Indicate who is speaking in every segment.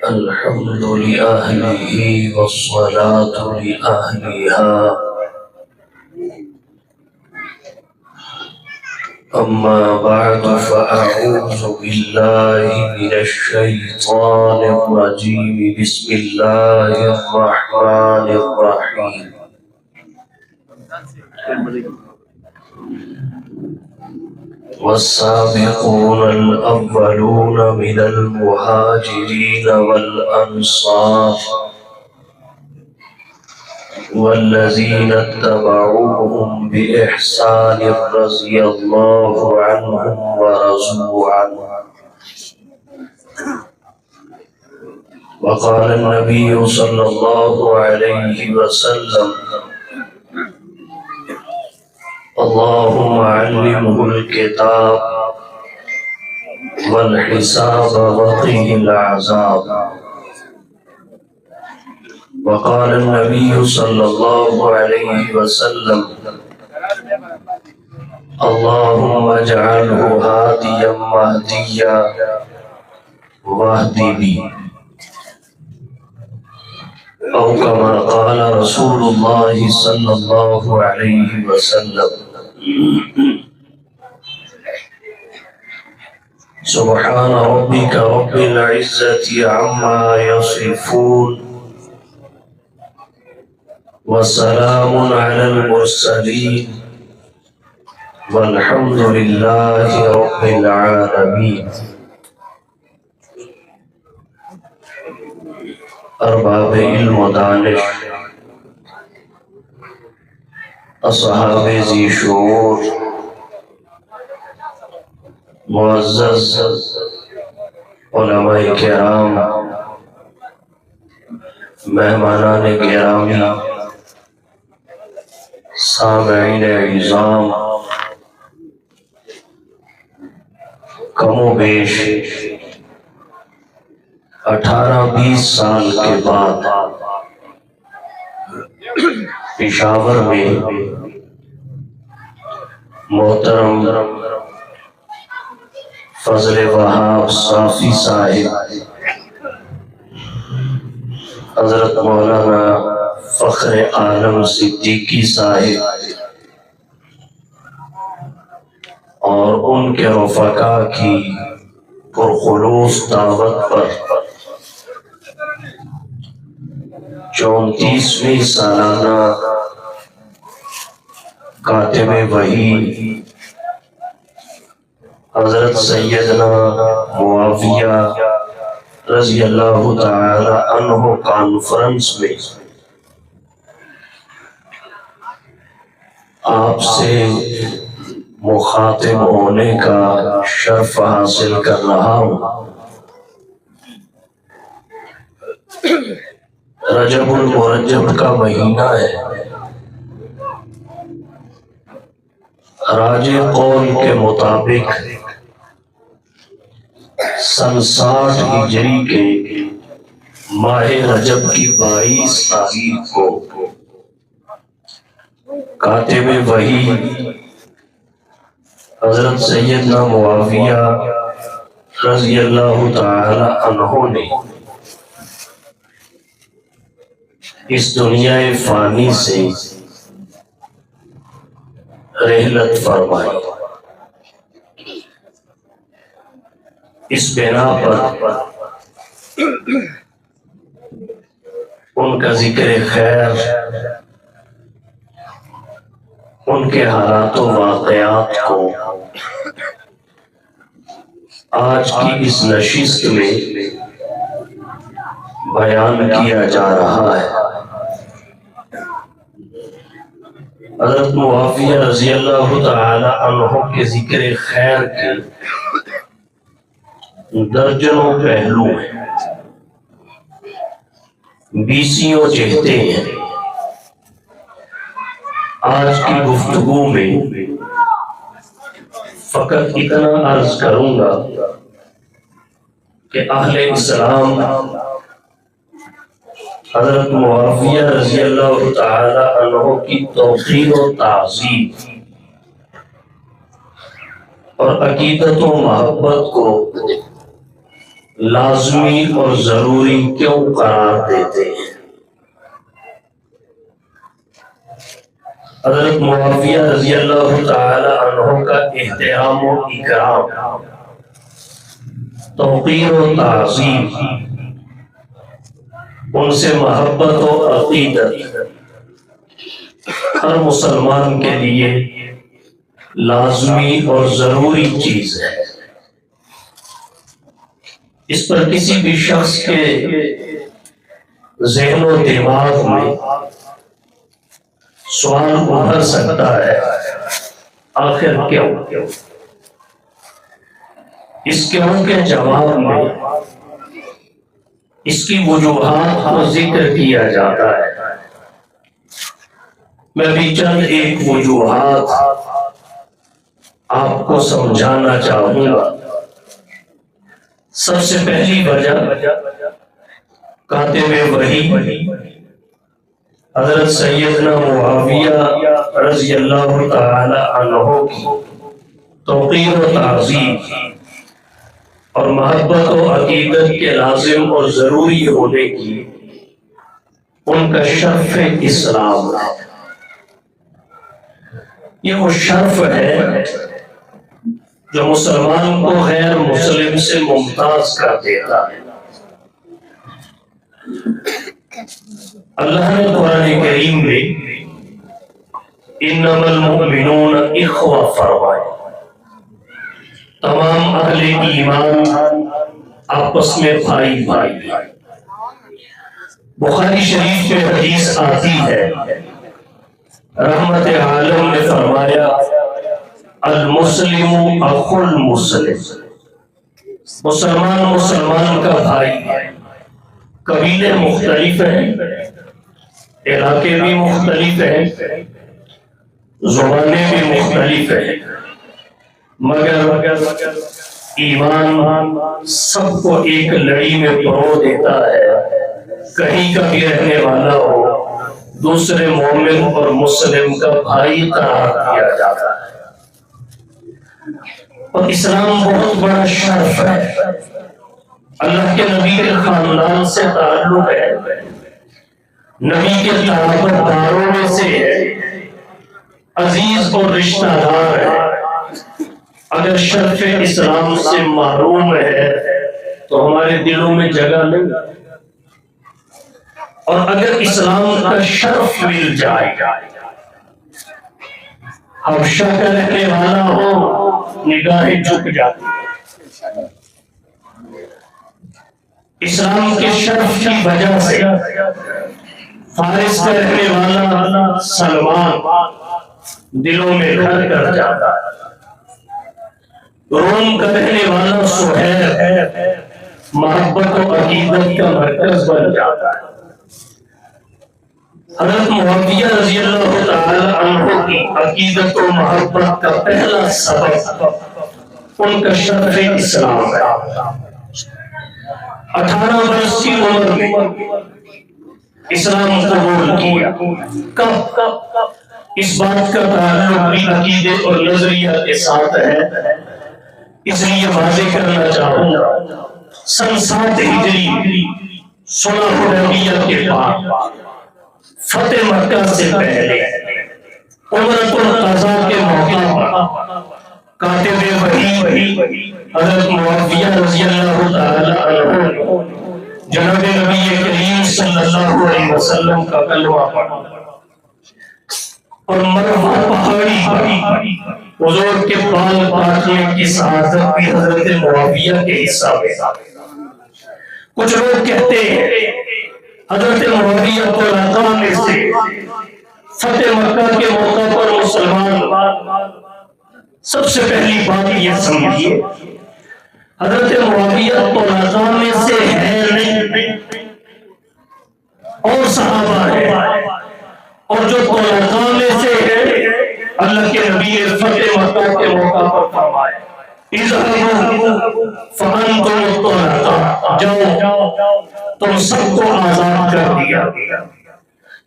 Speaker 1: الحمد لأهله والصلاة لأهلها أما بعد فأعوذ بالله من الشيطان الرجيم بسم الله الرحمن الرحيم والسابقون الأولون من المهاجرين والأنصار والذين اتبعوهم بإحسان رضي الله عنهم ورضوا عنه وقال النبي صلى الله عليه وسلم اللهم علمه الكتاب والحساب وقه العذاب وقال النبي صلى الله عليه وسلم اللهم اجعله هاديا مهديا واهد بي أو كما قال رسول الله صلى الله عليه وسلم سبحان ربك رب العزة عما يصفون وسلام على المرسلين والحمد لله رب العالمين. ارباب علم و دانش، اصحاب ذی شعور، معزز علماء کرام، مہمانان گرامی، سامعین عظام، کم و بیش 18-20 سال کے بعد پشاور میں محترم فضل وہاب صافی صاحب، حضرت مولانا فخر عالم صدیقی صاحب اور ان کے رفقا کی پرخلوص دعوت پر 34ویں سالانہ کاتب وحی حضرت سیدنا معاویہ رضی اللہ تعالی عنہ کانفرنس میں آپ سے مخاطب ہونے کا شرف حاصل کر رہا ہوں۔ رجب المرجب کا مہینہ ہے۔ راج قول کے مطابق سن 60 ہجری کے ماہ رجب کی 22 تاریخ کو کاتب وحی حضرت سیدنا معاویہ رضی اللہ تعالی عنہ نے اس دنیا فانی سے رحلت فرمائی۔ اس بنا پر ان کا ذکر خیر، ان کے حالات و واقعات کو آج کی اس نشست میں بیان کیا جا رہا ہے۔ حضرت معاویہ رضی اللہ تعالی عنہ کے ذکر خیر کے درجنوں پہلو ہیں، 20 جہتیں ہیں۔ آج کی گفتگو میں فقط اتنا عرض کروں گا کہ اہل اسلام حضرت معاویہ رضی اللہ تعالی عنہ کی توقیر و تعظیم اور عقیدت و محبت کو لازمی اور ضروری کیوں قرار دیتے ہیں؟ حضرت معاویہ رضی اللہ تعالی عنہ کا احترام و اکرام، توقیر و تعظیم، ان سے محبت و عقیدت ہر مسلمان کے لیے لازمی اور ضروری چیز ہے۔ اس پر کسی بھی شخص کے ذہن و دماغ میں سوال ابھر سکتا ہے، آخر کیوں؟ اس کیوں کے جواب میں اس کی وجوہات کو ذکر کیا جاتا ہے۔ میں بھی چند ایک وجوہات آپ کو سمجھانا چاہوں گا۔ سب سے پہلی وجہ کاتب وحی حضرت سیدنا معاویہ رضی اللہ تعالی عنہ کی توقیر و تعظیم اور محبت و عقیدت کے لازم اور ضروری ہونے کی ان کا شرف اسلام ہے۔ یہ وہ شرف ہے جو مسلمان کو غیر مسلم سے ممتاز کر دیتا ہے۔ اللہ نے قرآن کریم میں انما المؤمنون اخوہ فرمائے، تمام اہل ایمان آپس میں بھائی بھائی۔ بخاری شریف میں حدیث آتی ہے، رحمت عالم نے فرمایا المسلم اخو المسلم، مسلمان مسلمان کا بھائی ہے۔ قبیلے مختلف ہیں، علاقے بھی مختلف ہیں، زبانیں بھی مختلف ہیں، مگر ایمان سب کو ایک لڑی میں پرو دیتا ہے۔ کہیں کا بھی رہنے والا ہو، دوسرے مومن اور مسلم کا بھائی قرار دیا جاتا ہے۔ اور اسلام بہت بڑا شرف ہے، اللہ کے نبی کے خاندان سے تعلق ہے، نبی کے قرابت داروں میں سے ہے، عزیز اور رشتہ دار ہے۔ اگر شرف اسلام سے محروم ہے تو ہمارے دلوں میں جگہ نہیں، اور اگر اسلام کا شرف مل جائے، حبشہ کا رہنے والا ہو، نگاہیں جھک جاتی ہیں۔ اسلام کے شرف کی وجہ سے فارس کا رہنے والا سلمان دلوں میں گھر کر جاتا ہے، روم کا رہنے والا سہیل محبت و عقیدت کا مرکز بن جاتا ہے۔ حضرت معاویہ رضی اللہ تعالی عنہ کی عقیدت و محبت کا پہلا سبب ان کا شرف اسلام ہے۔ 18 برس کی عمر میں اسلام قبول کیا۔ کب؟ اس بات کا تعلق بھی عقیدے اور نظریہ کے ساتھ ہے، اس لیے واضح کرنا چاہوں گا۔ سن 7 ہجری صلح حدیبیہ کے بعد، فتح مکہ سے پہلے، عمرۃ القضاء کے موقع پر کاتب وحی حضرت معاویہ رضی اللہ تعالی عنہ جناب نبی کریم صلی اللہ علیہ وسلم کا کلمہ پڑھا اور مروہ پہاڑی پر حضور کے بال کاٹنے کی سعادت بھی حضرت معاویہ کے حصہ میں۔ کچھ لوگ کہتے ہیں حضرت معاویہ کو علاقہ میں سے فتح مکہ کے موقع پر مسلمان سب سے پہلی بات یہ سمجھیے، حضرت معاویہ تو علاقہ میں سے ہے نہیں، اور صحابہ ہے، اور جو طلقاء میں سے ہے اللہ کے نبی فتح مکہ کے موقع پر فرمائے اذهبوا فانتم الطلقاء، جاؤ تم سب کو آزاد کر دیا گیا۔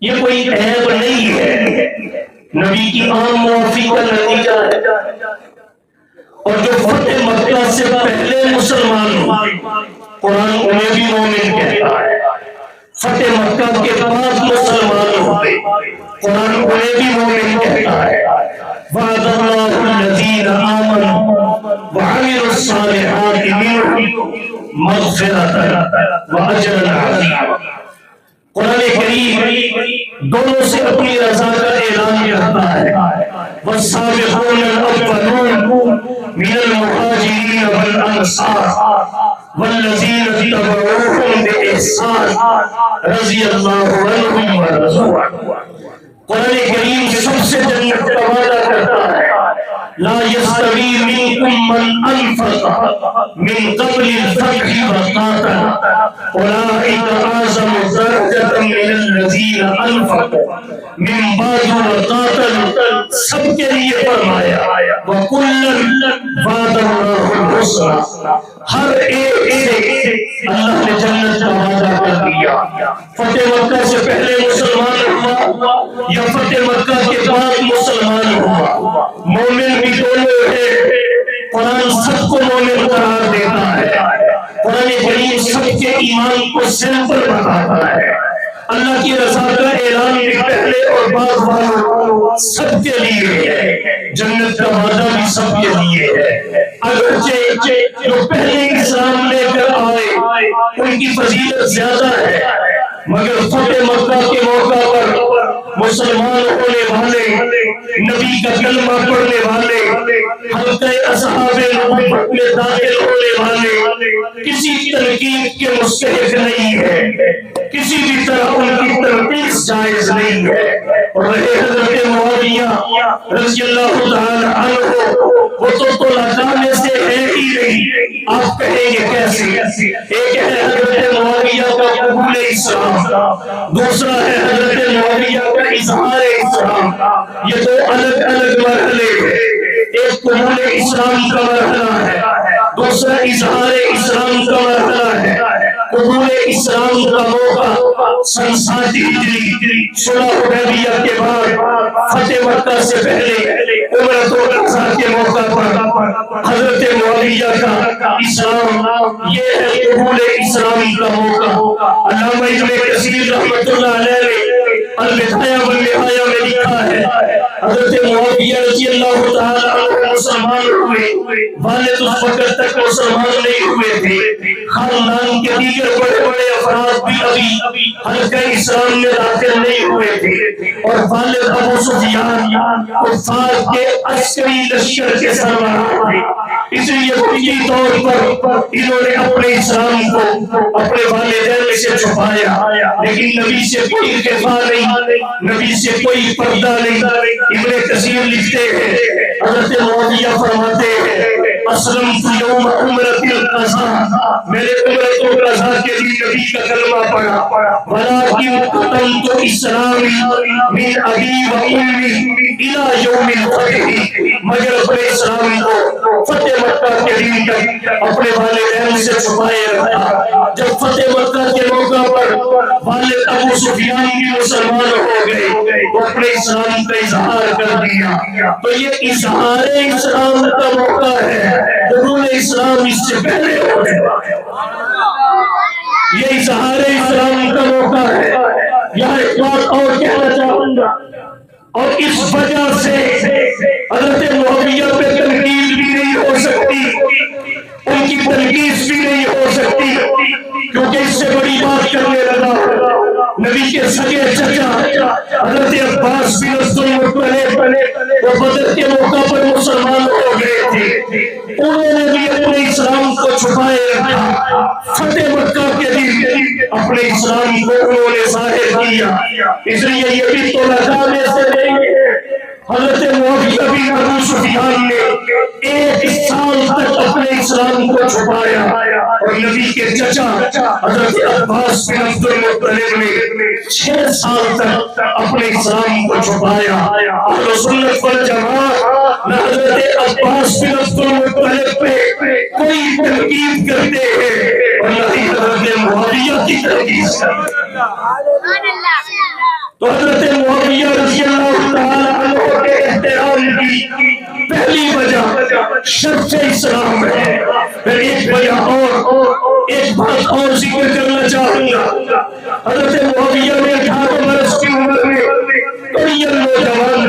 Speaker 1: یہ کوئی عیب نہیں ہے، نبی کی عام معافی کا نتیجہ ہے۔ اور جو فتح مکہ سے پہلے مسلمان ہوئے قرآن انہیں بھی مومن کہتا ہے، فتح مکہ کے بعد مسلمان ہوئے قرآن انہیں بھی مومن کہتا ہے۔ وعد اللہ الذین آمنوا وعملوا الصالحات منهم مغفرۃ واجرا عظیما۔ قرآن کریم دونوں سے اپنی رضا کا اعلان کرتا ہے، والسابقون الاولون من المہاجرین والانصار والذین اتبعوهم بإحسان رضی اللہ عنہم ورضوا عنہ۔ قرآن کریم سب سے جنت کا وعدہ کرتا ہے، لا يستوی منکم من انفق من قبل الفتح وقاتل اولئک اعظم درجة من الذین انفقوا من بعد وقاتلوا۔ سب کے لیے فرمایا وَكُلًّا وَعَدَ اللَّهُ الْحُسْنَى، ہر ایک سے اللہ نے جنت کا وعدہ کر دیا۔ فتح مکہ سے پہلے مسلمان ہوا یا فتح مکہ کے بعد مسلمان ہوا، مومن بھی دونوں ہے۔ قرآن سب کو مومن قرار دیتا ہے، قرآن کریم سب کے ایمان کو سیمپل بتاتا ہے۔ اللہ کی رضا کا اعلان بھی پہلے اور بعد والوں سب کے لیے ہے، جنت کا وعدہ بھی سب کے لیے ہے۔ اگرچہ جو پہلے اسلام لے کر آئے ان کی فضیلت زیادہ ہے، مگر فتح مکہ کے موقع پر مسلمان ہونے والے، نبی کا کلمہ پڑھنے والے، حلقہ اصحاب نبوت میں داخل ہونے والے کسی تنقید کے مستحق نہیں ہے، کسی بھی طرح ان کی تنقید جائز نہیں ہے۔ اور رہے حضرت معاویہ رضی اللہ تعالی عنہ، وہ تو طلقاء میں سے ہے ہی نہیں، آپ کہیں گے کیسے؟ ایک ہے حضرت معاویہ کا قبول اسلام، دوسرا ہے حضرت معاویہ کا اظہار اسلام۔ یہ دو الگ الگ مرحلے ہیں، ایک قبول اسلام کا مرحلہ ہے، دوسرا اظہار اسلام کا مرحلہ ہے۔ قبول اسلام کا موقع سن 7 ہجری صلح حدیبیہ کے بعد فتح مکہ سے پہلے عمرۃ القضاء کے موقع پر حضرت معاویہ کا اسلام، یہ ہے قبول اسلام کا موقع۔ علامہ ابن کثیر رحمۃ اللہ علیہ نے البدایہ والنہایہ میں لکھا ہے، حضرت معاویہ رضی اللہ تعالی عنہ مسلمان ہوئے، والد اس وقت تک مسلمان نہیں ہوئے تھے، خاندان کے دیگر بڑے بڑے افراد بھی ابھی حلقہ اسلام میں داخل نہیں ہوئے تھے، اور والد ابو سفیان کفار کے عسکری لشکر کے سربراہ تھے، اس لیے فطری طور پر انہوں نے اپنے اسلام کو اپنے والدین سے چھپایا، لیکن نبی سے کوئی خفا نہیں، نبی سے کوئی پردہ نہیں۔ ابن کثیر لکھتے ہیں، حضرت معاویہ فرماتے ہیں، اسلمت یوم عمرۃ القضاء، میں نے عمرۃ القضاء کے لیے نبی کا کلمہ پڑھا، ولکن قتلت اسلامی من ابی و امی الی یوم الفتح، مگر اپنے اسلام کو فتح مکہ کے دن تک اپنے والدین سے چھپائے رکھا۔ جب فتح مکہ کے موقع پر والد ابو سفیان بھی مسلمان ہو گئے تو اپنے اسلام کا اظہار کر دیا۔ تو یہ اظہار اسلام کا موقع ہے، قبول اسلام اس سے پہلے ہونے والا، یہ اظہار اسلام کا موقع ہے۔ یہاں ایک بات اور کہنا چاہوں گا، اور اس وجہ سے حضرت معاویہ پہ تنقید بھی نہیں ہو سکتی، ان کی تنقید بھی نہیں ہو سکتی، کیونکہ اس سے بڑی بات کرنے لگا نبی کے سگے چچا حضرت عباس بن عبد المطلب، وہ بدر کے موقع پر مسلمان ہو گئے تھے، انہوں نے بھی اپنے اسلام کو چھپائے رکھا۔ فتح مکہ کے دن اپنے اسلام کو انہوں نے ظاہر کیا، اس لیے یہ بھی تو لگا میں سے نہیں ہے۔ حضرت معاویہ بن ابو سفیان نے 1 سال تک اپنے اسلام کو چھپایا، اور نبی کے چچا حضرت عباس بن عبد المطلب نے 6 سال تک اپنے اسلام کو چھپایا۔ اہل سنت والجماعت نہ حضرت عباس بن عبد المطلب پہ کوئی تنقید کرتے ہیں اور نہ ہی حضرت معاویہ کی تنقید کرتے ہیں۔ تو حضرت معاویہ رضی اللہ تعالی عنہ کے احترام کی پہلی وجہ شرف اسلام ہے۔ پھر ایک وجہ ایک بات اور ذکر کرنا چاہوں گا۔ حضرت معاویہ نے 18 برس کی عمر میں بڑی نوجوان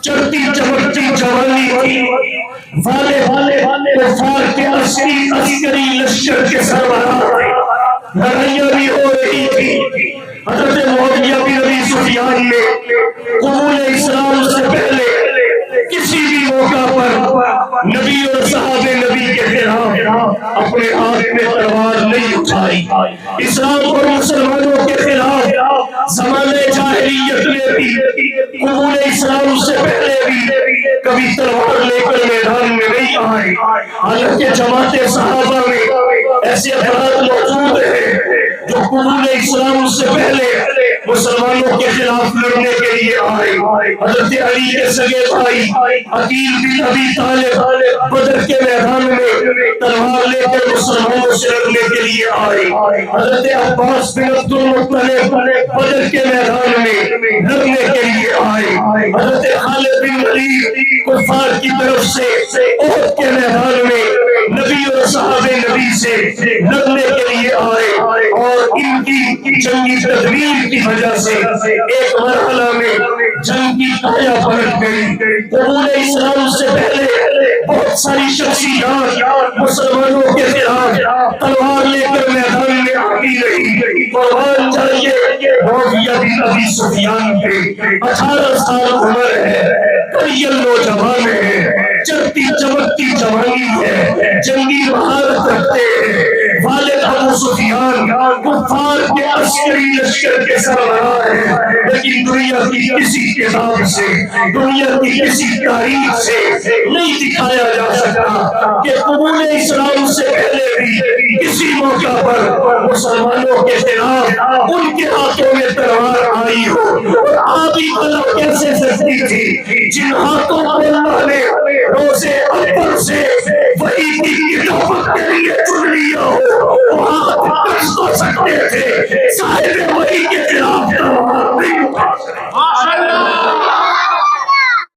Speaker 1: چڑھتی چمکتی جوانی تھی، کفار کے عسکری لشکر کے سربراہ تھے، لڑائیاں بھی ہو رہی تھی۔ حضرت معاویہ بن ابی سفیان نے قبول اسلام سے پہلے کسی بھی موقع پر نبی اور صحابہ نبی کے خلاف اپنے ہاتھ میں تلوار نہیں اٹھائی۔ اسلام اور مسلمانوں کے خلاف زمانے جاہلیت میں بھی قبول اسلام سے پہلے بھی کبھی تلوار لے کر میدان میں نہیں آئے۔ حالانکہ جماعت صحابہ میں ایسے افراد موجود ہیں جو قبول اسلام سے پہلے مسلمانوں کے خلاف لڑنے کے لیے آئے۔ حضرت علی کے سگے بھائی عقیل بن ابی طالب بدر کے میدان میں تلوار لے کر مسلمانوں سے لڑنے کے لیے آئے۔ حضرت عباس بن عبد المطلب بدر کے میدان میں لڑنے کے لیے آئے۔ حضرت خالد بن ولید کفار کی طرف سے احد کے میدان میں نبی اور صحابہ نبی سے لڑنے کے لیے آئے، اور ان کی جنگی تدبیر کی وجہ سے ایک مرحلہ میں جنگ کی کایا پلٹ گئی۔ قبول اسلام سے پہلے بہت ساری شخصیات مسلمانوں کے خلاف تلوار لے کر میدان میں آتی رہی۔ قربان جائیے معاویہ بن ابی سفیان کے 18 سال عمر ہے، کڑیل نوجوان ہے، چڑھتی چمکتی جوانی ہے، جنگی مہارت رکھتے ہیں۔ والد ابو سفیان کفار کے عسکری لشکر کے سربراہ ہیں، لیکن دنیا کی کسی کتاب سے، دنیا کی کسی تاریخ سے نہیں دکھایا جا سکتا کہ قبول اسلام سے پہلے بھی کسی موقع پر مسلمانوں کے خلاف ان کے ہاتھوں میں تلوار آئی ہو۔ اور آبی بلا کیسے سکتی تھی؟ جن ہاتھوں کو اللہ نے روزے اول سے وہی کی کتابت کے لیے چن لیا ہو، وہ ہاتھ کس ہو سکتے تھے، صاحب وہی کے خلاف تلوار نہیں اٹھا سکتے۔